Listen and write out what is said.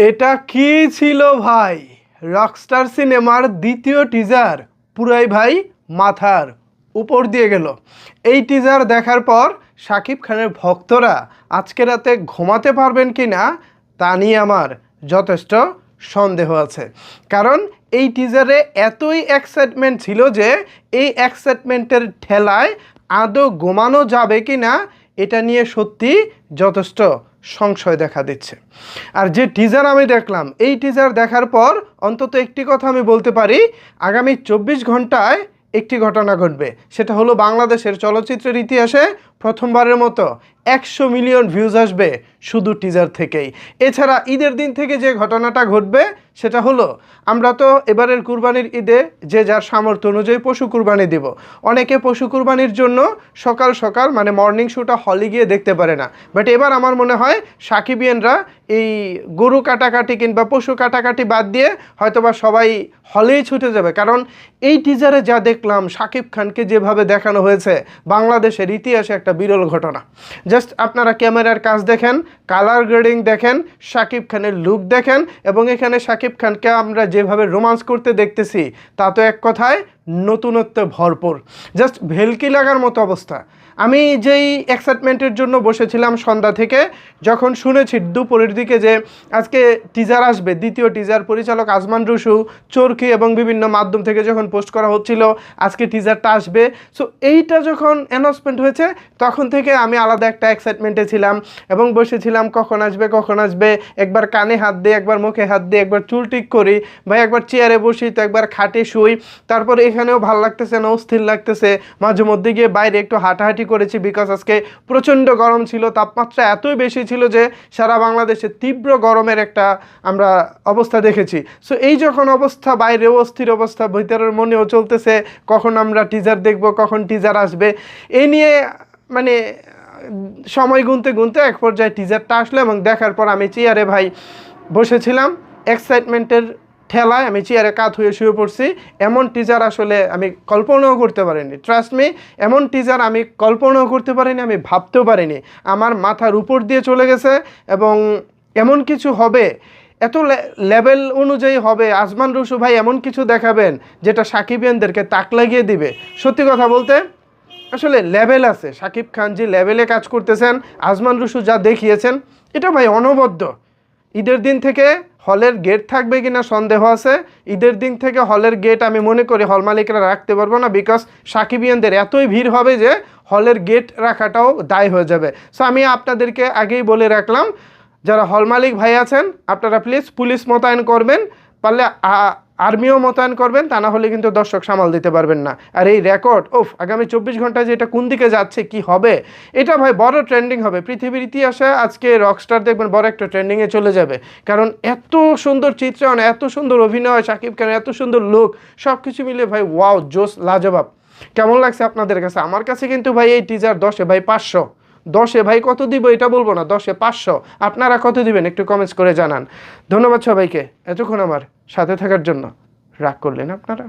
এটা কি ছিল ভাই? রকস্টার সিনেমার দ্বিতীয় টিজার পুরাই ভাই মাথার উপর দিয়ে গেল। এই টিজার দেখার পর শাকিব খানের ভক্তরা আজকে রাতে ঘুমাতে পারবেন কি না তা নিয়ে আমার যথেষ্ট সন্দেহ আছে। কারণ এই টিজারে এতই এক্সাইটমেন্ট ছিল যে এই এক্সাইটমেন্টের ঠেলায় আদৌ ঘুমানো যাবে কি না এটা নিয়ে সত্যি যথেষ্ট সংশয় দেখা দিচ্ছে। আর যে টিজার আমি দেখলাম, এই টিজার দেখার পর অন্তত একটি কথা আমি বলতে পারি, আগামী 24 ঘন্টায় একটি ঘটনা ঘটবে। সেটা হলো বাংলাদেশের চলচ্চিত্রের ইতিহাসে প্রথমবারের মতো 100 মিলিয়ন ভিউজ আসবে শুধু টিজার থেকেই। এছাড়া ঈদের দিন থেকে যে ঘটনাটা ঘটবে সেটা হলো, আমরা তো এবারের কুরবানির ঈদে যে যার সামর্থ্য অনুযায়ী পশু কুরবানি দিব। অনেকে পশু কুরবানির জন্য সকাল সকাল মানে মর্নিং শোটা হলে গিয়ে দেখতে পারে না। বাট এবার আমার মনে হয় সাকিবিয়ানরা এই গরু কাটাকাটি কিংবা পশু কাটাকাটি বাদ দিয়ে হয়তোবা সবাই হলেই ছুটে যাবে। কারণ এই টিজারে যা দেখলাম, শাকিব খানকে যেভাবে দেখানো হয়েছে, বাংলাদেশের ইতিহাসে একটা বিরল ঘটনা। জাস্ট আপনারা ক্যামেরার কাজ দেখেন, কালার গ্রেডিং দেখেন, শাকিব খানের লুক দেখেন, এবং এখানে শাকিব খানকে আমরা যেভাবে রোমান্স করতে দেখতেছি তা তো এক কথায় নতুনত্বে ভরপুর, জাস্ট ভেলকি লাগার মতো অবস্থা। আমি যেই এক্সাইটমেন্টের জন্য বসেছিলাম সন্ধ্যা থেকে, যখন শুনেছি দুপুরের দিকে যে আজকে টিজার আসবে, দ্বিতীয় টিজার, পরিচালক আজমান রুশু, চরকি এবং বিভিন্ন মাধ্যম থেকে যখন পোস্ট করা হচ্ছিল আজকে টিজারটা আসবে, সো এইটা যখন অ্যানাউন্সমেন্ট হয়েছে তখন থেকে আমি আলাদা একটা এক্সাইটমেন্টে ছিলাম এবং বসেছিলাম কখন আসবে কখন আসবে। একবার কানে হাত দিই, একবার মুখে হাত দিই, একবার চুল ঠিক করি, ভাই একবার চেয়ারে বসি, তো একবার খাটে শুই। তারপরে এখানেও ভালো লাগতেছে না, অস্থির লাগতেছে। মাঝে মধ্যে গিয়ে বাইরে একটু হাঁটাহাঁটি করেছি, বিকজ আজকে প্রচণ্ড গরম ছিল, তাপমাত্রা এতই বেশি ছিল যে সারা বাংলাদেশে তীব্র গরমের একটা আমরা অবস্থা দেখেছি। সো এই যখন অবস্থা, বাইরেও অস্থির অবস্থা, ভিতরের মনেও চলতেছে কখন আমরা টিজার দেখব, কখন টিজার আসবে। এই নিয়ে মানে সময় গুনতে গুনতে এক পর্যায়ে টিজারটা আসলো এবং দেখার পর আমি চেয়ারে ভাই বসেছিলাম, এক্সাইটমেন্টের ঠেলায় আমি চেয়ারে কাত হয়ে শুয়ে পড়ছি। এমন টিজার আসলে আমি কল্পনাও করতে পারিনি, ট্রাস্ট মি, এমন টিজার আমি কল্পনাও করতে পারিনি, আমি ভাবতেও পারিনি। আমার মাথার উপর দিয়ে চলে গেছে এবং এমন কিছু হবে, এত লেভেল অনুযায়ী হবে। আজমান রুশু ভাই এমন কিছু দেখাবেন যেটা সাকিবিয়ানদেরকে তাক লাগিয়ে দিবে। সত্যি কথা বলতে আসলে লেভেল আছে। শাকিব খান যে লেভেলে কাজ করতেছেন, আজমান রুশু যা দেখিয়েছেন, এটা ভাই অনবদ্য। ঈদের দিন থেকে হলের গেট থাকবে কিনা সন্দেহ আছে। ঈদের দিন থেকে হলের গেট আমি মনে করি হল মালিকরা রাখতে পারবো না, বিকজ সাকিবিয়ানদের এতই ভিড় হবে যে হলের গেট রাখাটাও দায় হয়ে যাবে। সো আমি আপনাদেরকে আগেই বলে রাখলাম, যারা হল মালিক ভাই আছেন আপনারা প্লিজ পুলিশ মোতায়েন করবেন, পারলে আর্মিও মোতায়েন করবেন, তা না হলে কিন্তু দর্শক সামাল দিতে পারবেন না। আর এই রেকর্ড আগামী 24 ঘন্টায় যে এটা কোন দিকে যাচ্ছে, কি হবে, এটা ভাই বড় ট্রেন্ডিং হবে। পৃথিবীর ইতিহাসে আজকে রকস্টার দেখবেন বড় একটা ট্রেন্ডিংয়ে চলে যাবে। কারণ এত সুন্দর চিত্রায়ন, এত সুন্দর অভিনয়, শাকিব খানের এত সুন্দর লুক, সব কিছু মিলে ভাই ওয়াও, জোস, লাজবাব। কেমন লাগছে আপনাদের কাছে? আমার কাছে কিন্তু ভাই এই টিজার 10-এ ভাই 500। 10-এ ভাই কত দিব এটা বলবো না, 10-এ 500। আপনারা কত দিবেন একটু কমেন্টস করে জানান। ধন্যবাদ সবাইকে এতক্ষণ আমার সাথে থাকার জন্য। রাগ করলেন আপনারা?